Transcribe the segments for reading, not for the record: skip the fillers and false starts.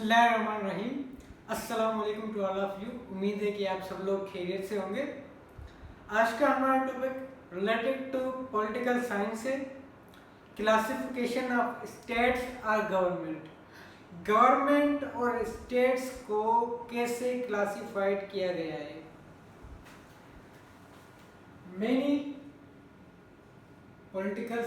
बिस्मिल्लाहिर्रहमानिर्रहीम। अस्सलाम वालेकुम टू ऑल ऑफ यू। उम्मीद है कि आप सब लोग खैरियत से होंगे। आज का हमारा topic related to political science है। क्लासिफिकेशन ऑफ स्टेट्स और गवर्नमेंट। गवर्नमेंट और स्टेट्स को कैसे क्लासिफाइड किया गया है। Many political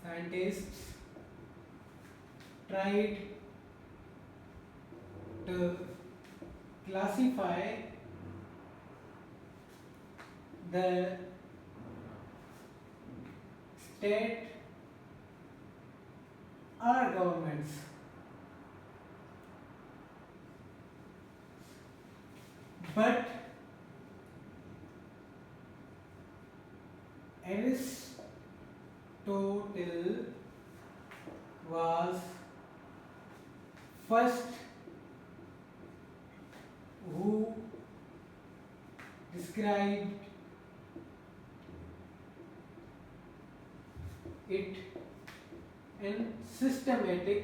scientists tried to classify the state or governments, but Aristotle was first who described it in systematic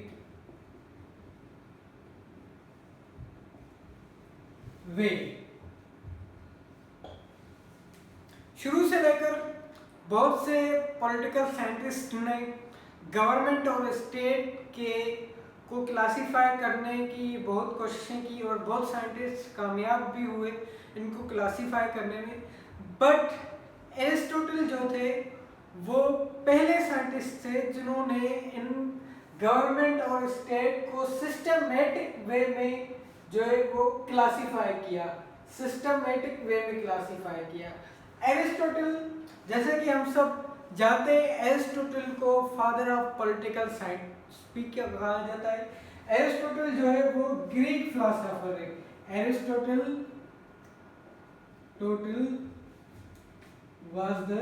वे। शुरू से लेकर बहुत से पॉलिटिकल साइंटिस्ट ने गवर्नमेंट और स्टेट के को क्लासिफाई करने की बहुत कोशिशें की और बहुत साइंटिस्ट कामयाब भी हुए इनको क्लासिफाई करने में। बट एरिस्टोटल जो थे वो पहले साइंटिस्ट थे जिन्होंने इन गवर्नमेंट और स्टेट को सिस्टमेटिक वे में जो है वो क्लासिफाई किया, सिस्टमेटिक वे में क्लासिफाई किया। एरिस्टोटल, जैसे कि हम सब जानते हैं, एरिस्टोटल को फादर ऑफ पॉलिटिकल साइंस भी क्या कहा जाता है। एरिस्टोटल जो है वो ग्रीक फिलोसोफर है। Aristotle was the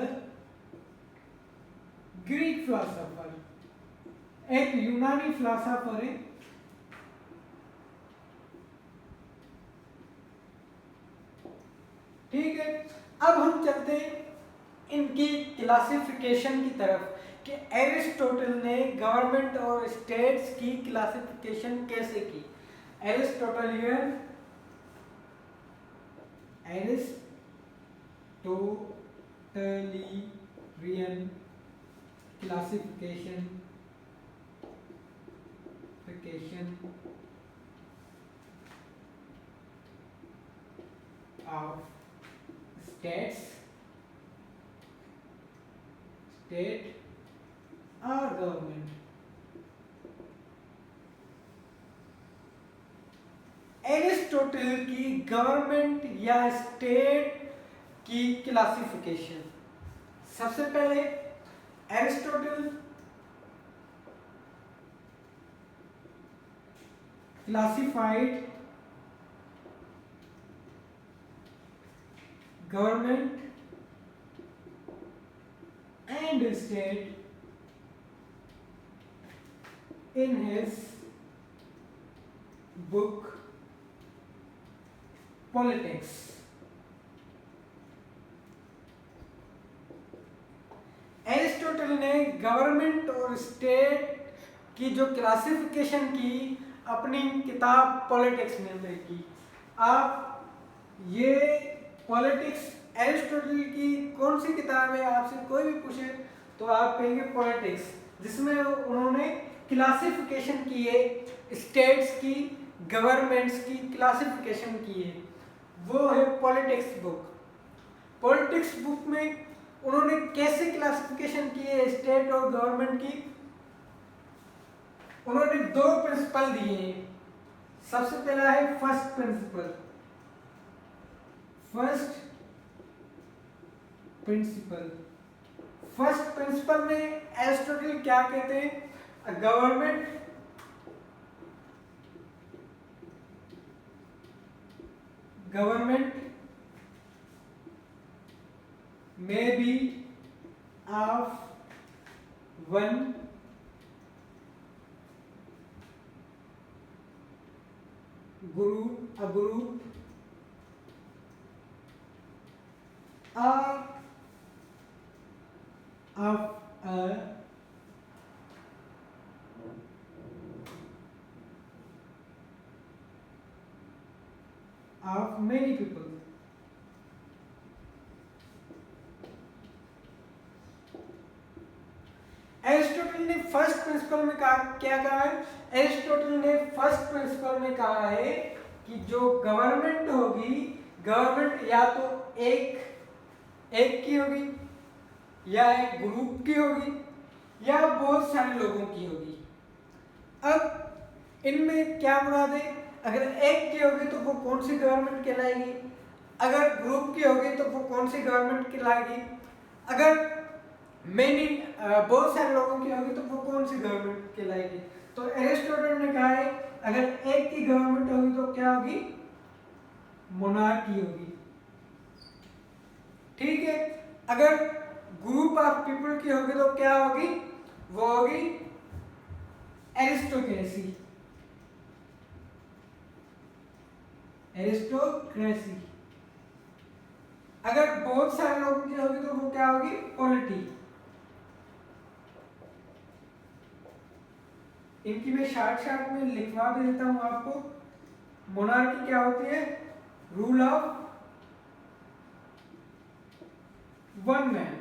Greek philosopher, एक यूनानी फिलोसोफर है। ठीक है, अब हम चलते हैं इनकी क्लासिफिकेशन की तरफ कि एरिस्टोटल ने गवर्नमेंट और स्टेट्स की क्लासिफिकेशन कैसे की। Aristotelian classification of state or government। Aristotle की गवर्नमेंट या स्टेट की क्लासिफिकेशन। सबसे पहले Aristotle classified government and state in his book Politics। Aristotle ने गवर्नमेंट और स्टेट की जो क्लासिफिकेशन की अपनी किताब पॉलिटिक्स में की। आप ये पॉलिटिक्स एरिस्टोटल की कौन सी किताब है, आपसे कोई भी पूछे तो आप कहेंगे पॉलिटिक्स, जिसमें उन्होंने क्लासिफिकेशन की है, स्टेट्स की, गवर्नमेंट्स की क्लासिफिकेशन की है, वो है पॉलिटिक्स बुक। पॉलिटिक्स बुक में उन्होंने कैसे क्लासिफिकेशन की है स्टेट और गवर्नमेंट की। उन्होंने दो प्रिंसिपल दिए हैं। सबसे पहला है फर्स्ट प्रिंसिपल में एरिस्टोटल क्या कहते हैं, government may be of one group, a group or of a of many people. Aristotle ने फर्स्ट प्रिंसिपल में कहा, क्या कहा है एरिस्टोटल ने फर्स्ट प्रिंसिपल में कहा है कि जो गवर्नमेंट होगी, गवर्नमेंट या तो एक की होगी, या एक ग्रुप की होगी, या बहुत सारे लोगों की होगी। अब इनमें क्या मुराद है, अगर एक की होगी तो वो कौन सी गवर्नमेंट कहलाएगी, अगर ग्रुप की होगी तो वो कौन सी गवर्नमेंट कहलाएगी, अगर मेनी बहुत सारे लोगों की होगी तो वो कौन सी गवर्नमेंट कहलाएगी। तो एरिस्टोटल ने कहा है अगर एक की गवर्नमेंट होगी तो क्या होगी, मोनार्की होगी। ठीक है, अगर ग्रुप ऑफ पीपल की होगी तो क्या होगी, वो होगी एरिस्टोक्रेसी। एरिस्टोक्रेसी। अगर बहुत सारे लोगों की होगी तो वो क्या होगी, पॉलिटी। इनकी मैं शार्ट में लिखवा भी देता हूं आपको। मोनार्की क्या होती है, रूल ऑफ वन मैन,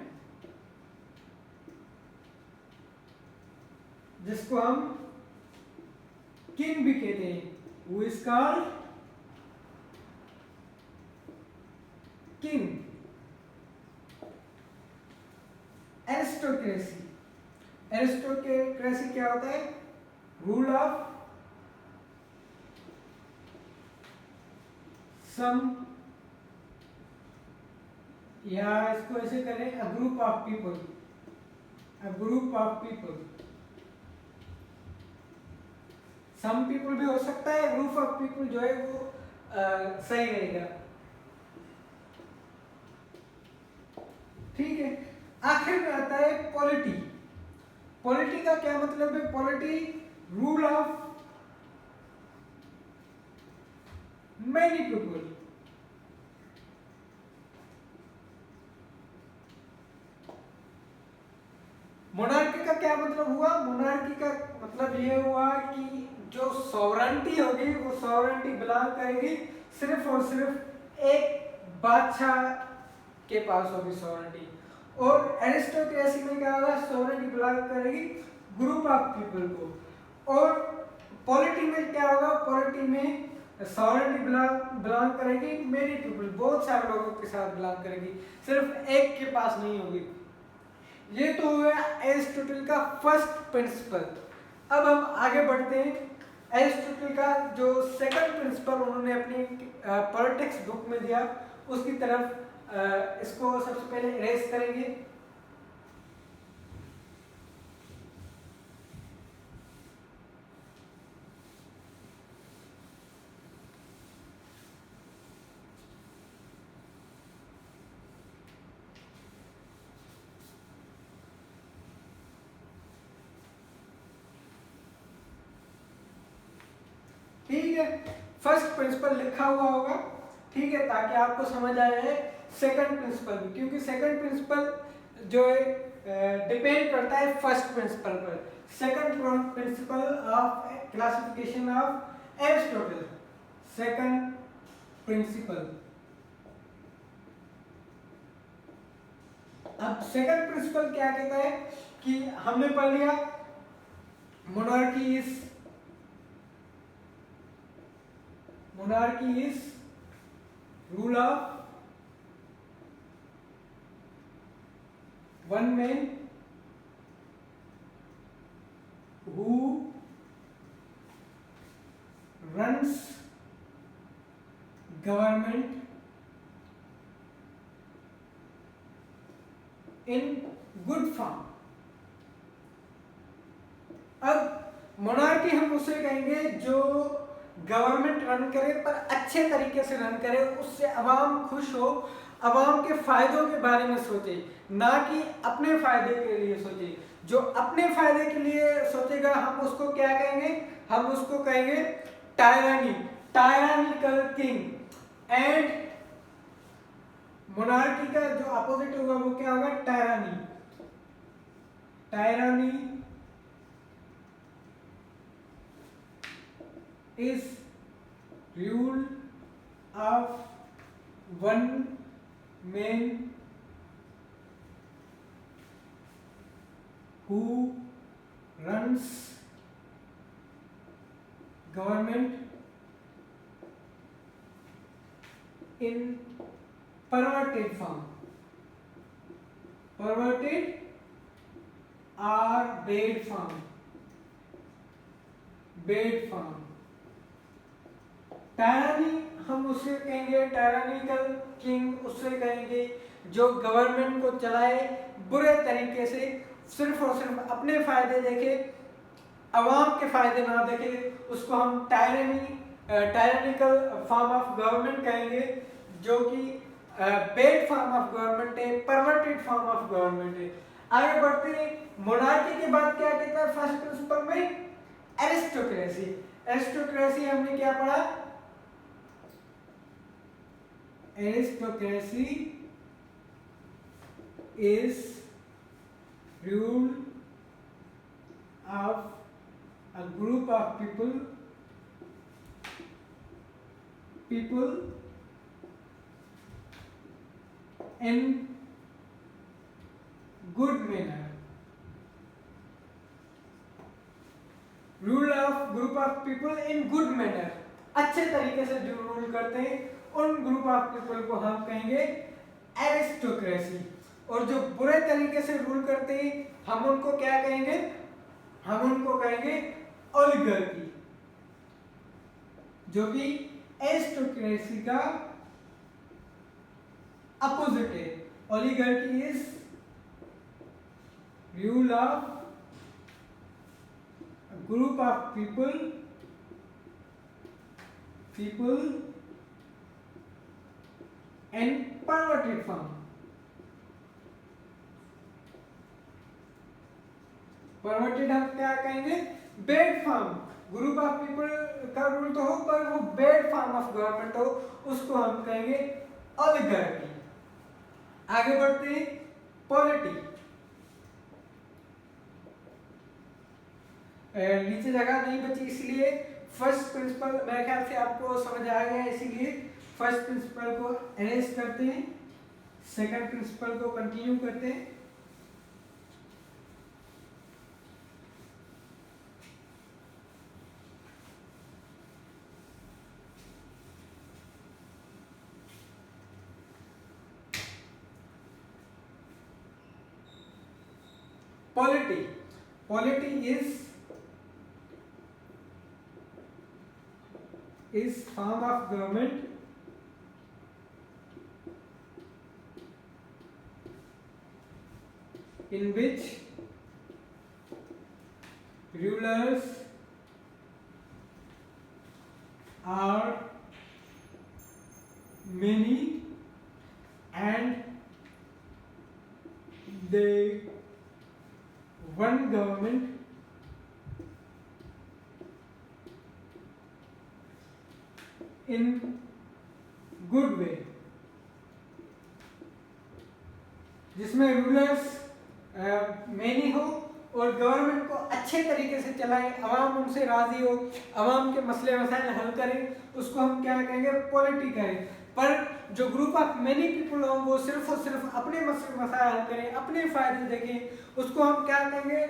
जिसको हम किंग भी कहते हैं, who is called king. Aristocracy, aristocracy क्या होता है, रूल ऑफ सम, या इसको ऐसे करें a group of people, a group of people. Some people भी हो सकता है, ग्रुप ऑफ पीपल जो है वो सही रहेगा। ठीक है, आखिर में आता है पॉलिटी। पॉलिटी का क्या मतलब है, polity rule of many people. Monarchy का क्या मतलब हुआ, मोनार्की का मतलब ये हुआ कि जो सॉवरेंटी होगी वो सॉवरेंटी बिलोंग करेगी सिर्फ और सिर्फ एक बादशाह के पास होगी सॉवरेंटी। और एरिस्टोक्रेसी में क्या होगा, सॉवरेंटी बिलोंग करेगी ग्रुप ऑफ पीपल को। और पॉलिटी में क्या होगा, पॉलिटी में सॉवरेंटी बिलोंग करेगी मेनी पीपल, बहुत सारे लोगों के साथ बिलोंग करेगी, सिर्फ एक के पास नहीं होगी। ये तो हुआ एरिस्टोटल का फर्स्ट प्रिंसिपल। अब हम आगे बढ़ते हैं। एरिस्टोटल का जो सेकंड प्रिंसिपल उन्होंने अपनी पॉलिटिक्स बुक में दिया, उसकी तरफ इसको सबसे पहले इरेज करेंगे। ठीक है, फर्स्ट प्रिंसिपल लिखा हुआ होगा, ठीक है, ताकि आपको समझ आया है सेकंड प्रिंसिपल भी, क्योंकि सेकंड प्रिंसिपल जो है डिपेंड करता है फर्स्ट प्रिंसिपल पर। Second principle of classification of Aristotle, second principle. अब सेकंड प्रिंसिपल क्या कहता है कि हमने पढ़ लिया monarchy is rule of one man who runs government in good form। अब मोनार्की हम उसे कहेंगे जो गवर्नमेंट रन करे पर अच्छे तरीके से रन करे, उससे अवाम खुश हो, अवाम के फायदों के बारे में सोचे, ना कि अपने फायदे के लिए सोचे। जो अपने फायदे के लिए सोचेगा हम उसको क्या कहेंगे, हम उसको कहेंगे टायरानी, टायरानिकल किंग। एंड मोनार्की का जो अपोजिट होगा वो क्या होगा, टायरानी। tyranny is rule of one man who runs government in perverted form. Perverted or bad form. Bad form. टायरानी हम उसे कहेंगे, टायरानिकल किंग उससे कहेंगे जो गवर्नमेंट को चलाए बुरे तरीके से, सिर्फ और सिर्फ अपने फायदे देखे, अवाम के फायदे ना देखे, उसको हम टायरानिकल फॉर्म ऑफ गवर्नमेंट कहेंगे, जो कि बेड फॉर्म ऑफ गवर्नमेंट है, परवर्टेड फॉर्म ऑफ गवर्नमेंट है। आगे बढ़ते हैं, मोनार्की के बाद क्या कहता है फर्स्ट प्रिंसिपल में? एरिस्टोक्रेसी। एरिस्टोक्रेसी हमने क्या पढ़ा? Aristocracy is rule of a group of people in good manner. Rule of group of people in good manner, अच्छे तरीके से जो रूल करते हैं उन ग्रुप ऑफ पीपल को हम कहेंगे एरिस्टोक्रेसी। और जो बुरे तरीके से रूल करते हैं हम उनको क्या कहेंगे? हम उनको कहेंगे ओलिगार्की, जो कि एरिस्टोक्रेसी का अपोजिट है। Oligarchy is rule of group of people and perverted form. Perverted हम क्या कहेंगे? Bed form. Group of people का रूल तो हो पर वो बेड फॉर्म ऑफ गवर्नमेंट हो, उसको हम कहेंगे ओलिगार्की। आगे बढ़ते हैं, पॉलिटी। नीचे जगह नहीं बची इसलिए फर्स्ट प्रिंसिपल मेरे ख्याल से आपको समझ आ गया, इसीलिए फर्स्ट प्रिंसिपल को अरेस्ट करते हैं, सेकंड प्रिंसिपल को कंटिन्यू करते हैं। Polity is form of government in which rulers are many and they one government in good way, जिसमें रूलर्स मेनी हो और गवर्नमेंट को अच्छे तरीके से चलाए, अवाम उनसे राजी हो, अवाम के मसले मसाइल हल करें, उसको हम क्या कहेंगे? पॉलिटी कहें। पर जो ग्रुप ऑफ मेनी पीपल हो वो सिर्फ और सिर्फ अपने मसले मसाइल हल करें, अपने फायदे देखें, उसको हम क्या कहेंगे?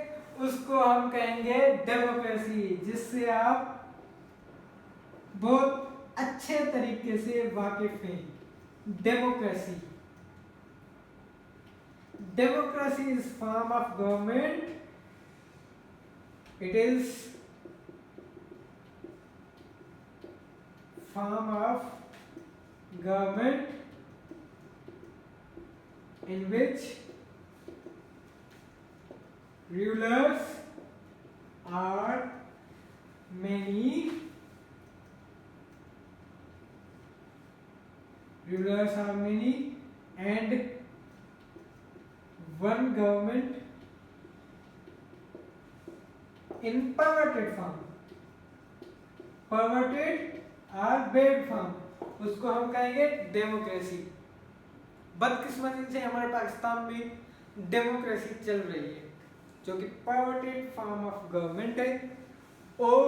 उसको हम कहेंगे डेमोक्रेसी, जिससे आप बहुत अच्छे तरीके से वाकिफ हैं। Democracy is form of government. It is form of government in which rulers are many and one government in perverted form, perverted or bad form, उसको हम कहेंगे डेमोक्रेसी। बदकिस्मती से हमारे पाकिस्तान में डेमोक्रेसी चल रही है। जो कि परवर्टेड फॉर्म ऑफ गवर्नमेंट है, और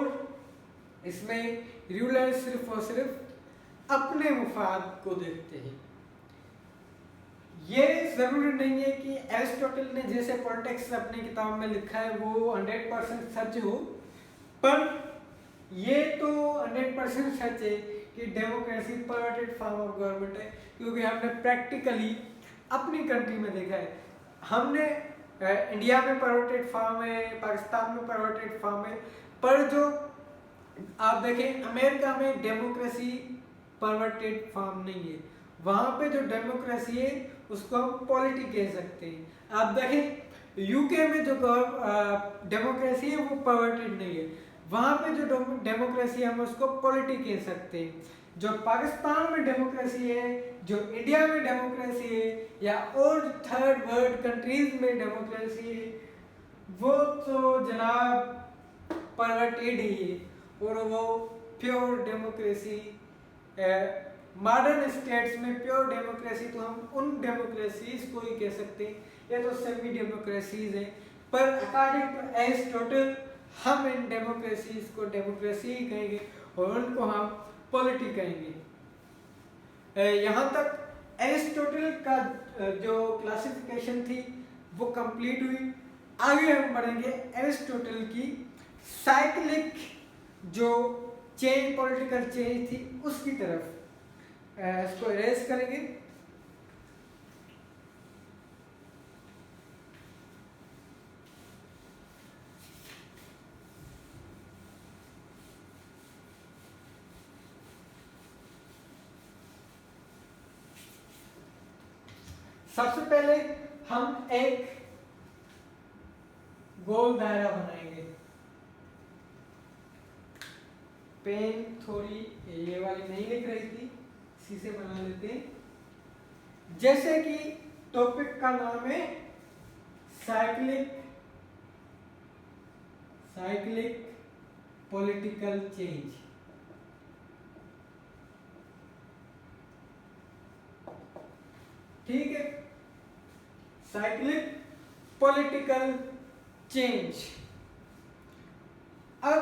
इसमें रूलर सिर्फ और सिर्फ अपने मुफाद को देखते हैं। ये जरूरी नहीं है कि एरिस्टोटल ने जैसे पॉलिटिक्स अपनी किताब में लिखा है वो 100% सच हो, पर ये तो 100% सच है कि democracy perverted form of government है, क्योंकि हमने प्रैक्टिकली अपनी कंट्री में देखा है। हमने इंडिया में परवर्टेड फॉर्म है, पाकिस्तान में परवर्टेड फॉर्म है, पर जो आप देखें अमेरिका में डेमोक्रेसी परवर्टेड फॉर्म नहीं है। वहाँ पे जो डेमोक्रेसी है उसको हम पॉलिटी कह सकते हैं। आप देखें यूके में जो डेमोक्रेसी है वो परवर्टेड नहीं है, वहाँ पे जो डेमोक्रेसी है हम उसको पॉलिटी कह सकते हैं। जो पाकिस्तान में डेमोक्रेसी है, जो इंडिया में डेमोक्रेसी है, या और थर्ड वर्ल्ड कंट्रीज में डेमोक्रेसी है, वो तो जनाब परवर्टेड ही है, और वो प्योर डेमोक्रेसी मॉडर्न स्टेट्स में प्योर डेमोक्रेसी तो हम उन डेमोक्रेसीज को ही कह सकते हैं, ये तो सेमी डेमोक्रेसीज हैं। पर अकॉर्डिंग टू एरिस्टोटल हम इन डेमोक्रेसीज को डेमोक्रेसी ही कहेंगे और उनको हम पॉलिटी कहेंगे। यहाँ तक एरिस्टोटल का जो क्लासिफिकेशन थी वो कंप्लीट हुई। आगे हम बढ़ेंगे एरिस्टोटल की साइक्लिक जो चेंज, पॉलिटिकल चेंज थी उसकी तरफ। इसको इरेज करेंगे। सबसे पहले हम एक गोल दायरा बनाएंगे। पेन थोड़ी ये वाली नहीं लिख रही थी, इसी से बना लेते हैं। जैसे कि टॉपिक का नाम है साइक्लिक पॉलिटिकल चेंज। ठीक है, साइक्लिक पॉलिटिकल चेंज। अब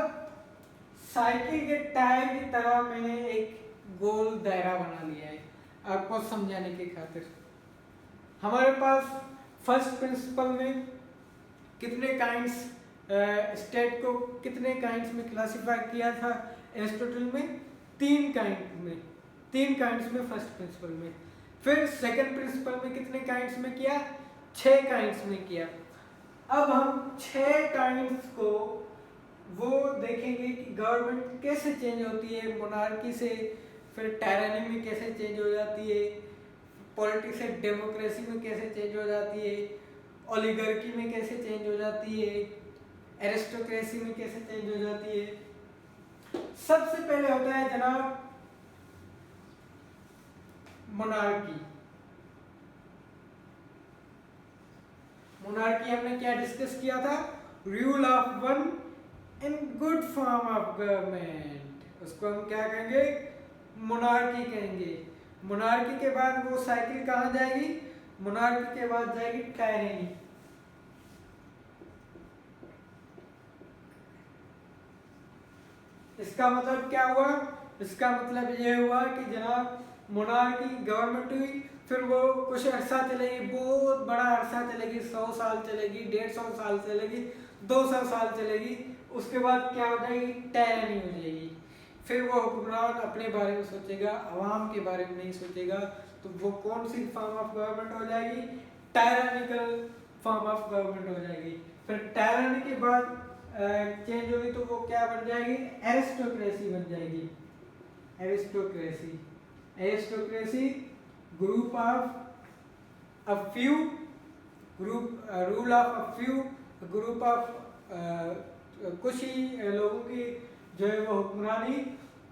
साइकिल के टायर की तरह मैंने एक गोल दायरा बना लिया है आपको समझाने की खातिर। हमारे पास फर्स्ट प्रिंसिपल में कितने काइंड्स, स्टेट को कितने काइंड्स में क्लासिफाई किया था एरिस्टोटल में? तीन काइंड्स में फर्स्ट प्रिंसिपल में। फिर सेकंड प्रिंसिपल में कितने काइंड्स में किया? 6 काइंड्स में किया। अब हम 6 काइंड्स को वो देखेंगे कि गवर्नमेंट कैसे चेंज होती है, मोनार्की से फिर टायरानी में कैसे चेंज हो जाती है, पॉलिटिक्स से डेमोक्रेसी में कैसे चेंज हो जाती है, ओलिगार्की में कैसे चेंज हो जाती है, एरिस्टोक्रेसी में कैसे चेंज हो जाती है। सबसे पहले होता है जनाब मोनार्की। मोनार्की हमने क्या डिस्कस किया था? Rule of one in good form of government. उसको हम क्या कहेंगे? मोनार्की कहेंगे। मोनार्की के बाद वो साइकिल कहाँ जाएगी? मोनार्की के बाद जाएगी टायरेनी। इसका मतलब क्या हुआ? इसका मतलब ये हुआ कि जनाब मोनार्की गवर्नमेंट हुई, फिर वो कुछ अरसा चलेगी, बहुत बड़ा अरसा चलेगी, 100 साल चलेगी, 150 साल चलेगी, 200 साल चलेगी। उसके बाद क्या हो जाएगी? टायरानी हो जाएगी। फिर वो हुक्मरान अपने बारे में सोचेगा, आवाम के बारे में नहीं सोचेगा, तो वो कौन सी फॉर्म ऑफ गवर्नमेंट हो जाएगी? टायरानिकल फॉर्म ऑफ गवर्नमेंट हो जाएगी। फिर टायरानी के बाद चेंज होगी तो वो क्या बन जाएगी? एरिस्टोक्रेसी बन जाएगी। Aristocracy group of a few, rule of a few, group of कुछ ही लोगों की जो है वो हुक्मरानी,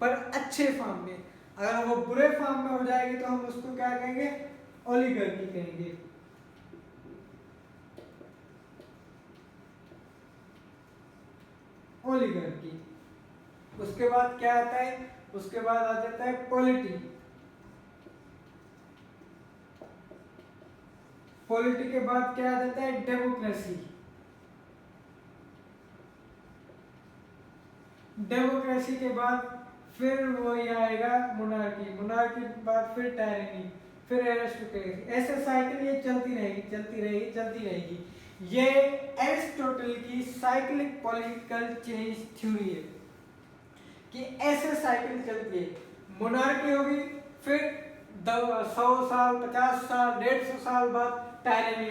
पर अच्छे फॉर्म में। अगर वो बुरे फॉर्म में हो जाएगी तो हम उसको क्या कहेंगे? ओलिगार्की कहेंगे। ओलिगार्की। उसके बाद क्या आता है? उसके बाद आ जाता है पॉलिटी। पॉलिटी के बाद क्या आ जाता है? डेमोक्रेसी। डेमोक्रेसी के बाद फिर वो ये आएगा मोनार्की, मोनार्की के बाद फिर टायरेनी, फिर एरिस्टोक्रेसी, ऐसे साइकिल ये चलती रहेगी चलती रहेगी चलती रहेगी। ये एरिस्टोटल की साइक्लिक पॉलिटिकल चेंज थ्योरी है कि ऐसे साइकिल चलती है, मोनार्की होगी, फिर 100 साल 50 साल 150 साल बाद टायरेनी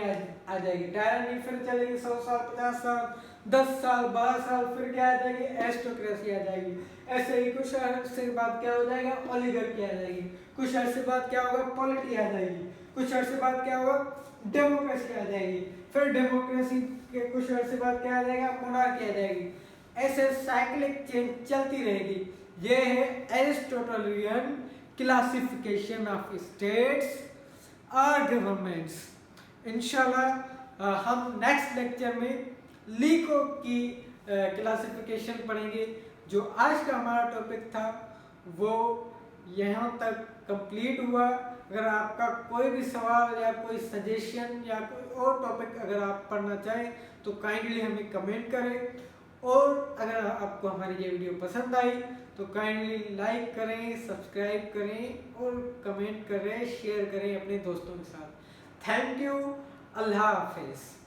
आ जाएगी, टायरेनी फिर चलेगी 100 साल 50 साल 10 साल 12 साल, फिर क्या आ जाएगी एरिस्टोक्रेसी आ जाएगी। ऐसे ही कुछ अरसे बाद क्या हो जाएगा ओलिगार्की आ जाएगी, कुछ अरसे बाद क्या होगा पॉलिटी आ जाएगी, कुछ अरसे बाद क्या होगा डेमोक्रेसी आ जाएगी, फिर डेमोक्रेसी के कुछ अरसे बाद क्या आ जाएगा मोनार्की आ जाएगी। ऐसे साइक्लिक चेंज चलती रहेगी। ये है एरिस्टोटलियन क्लासिफिकेशन ऑफ स्टेट्स और गवर्नमेंट्स। इंशाल्लाह हम नेक्स्ट लेक्चर में लीको की क्लासिफिकेशन पढ़ेंगे। जो आज का हमारा टॉपिक था वो यहाँ तक कंप्लीट हुआ। अगर आपका कोई भी सवाल या कोई सजेशन या कोई और टॉपिक अगर आप पढ़ना चाहें तो काइंडली हमें कमेंट करें, और अगर आपको हमारी ये वीडियो पसंद आई तो काइंडली लाइक करें, सब्सक्राइब करें और कमेंट करें, शेयर करें अपने दोस्तों के साथ। थैंक यू, अल्लाह हाफिज़।